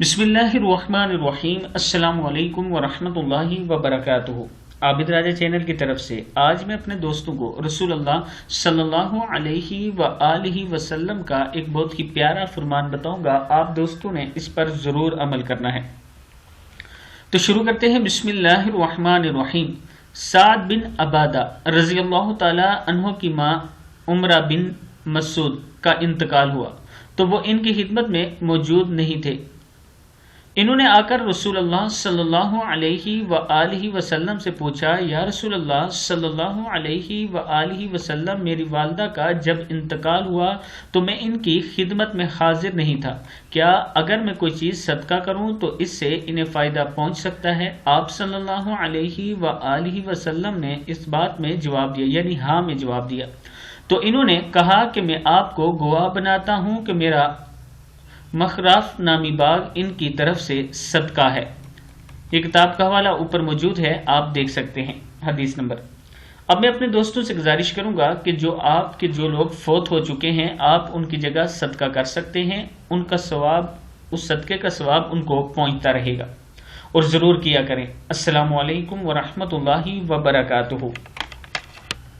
بسم اللہ الرحمن الرحیم۔ السلام علیکم ورحمۃ اللہ وبرکاتہ۔ عابد راجہ چینل کی طرف سے آج میں اپنے دوستوں کو رسول اللہ صلی اللہ علیہ وآلہ وسلم کا ایک بہت ہی پیارا فرمان بتاؤں گا، آپ دوستوں نے اس پر ضرور عمل کرنا ہے۔ تو شروع کرتے ہیں۔ بسم اللہ الرحمن الرحیم۔ سعد بن عبادہ رضی اللہ تعالی عنہ کی ماں عمرہ بن مسعود کا انتقال ہوا تو وہ ان کی خدمت میں موجود نہیں تھے۔ انہوں نے آ کر رسول اللہ صلی اللہ علیہ وآلہ وسلم سے پوچھا، یا رسول اللہ صلی اللہ علیہ وآلہ وسلم، میری والدہ کا جب انتقال ہوا تو میں ان کی خدمت میں حاضر نہیں تھا، کیا اگر میں کوئی چیز صدقہ کروں تو اس سے انہیں فائدہ پہنچ سکتا ہے؟ آپ صلی اللہ علیہ وآلہ وسلم نے اس بات میں جواب دیا، یعنی ہاں میں جواب دیا۔ تو انہوں نے کہا کہ میں آپ کو گواہ بناتا ہوں کہ میرا مخراف نامی باغ ان کی طرف سے صدقہ ہے۔ یہ کتاب کا حوالہ اوپر موجود ہے، آپ دیکھ سکتے ہیں۔ حدیث نمبر۔ اب میں اپنے دوستوں سے گزارش کروں گا کہ جو لوگ فوت ہو چکے ہیں، آپ ان کی جگہ صدقہ کر سکتے ہیں، ان کا ثواب، اس صدقے کا ثواب ان کو پہنچتا رہے گا، اور ضرور کیا کریں۔ السلام علیکم ورحمۃ اللہ وبرکاتہ۔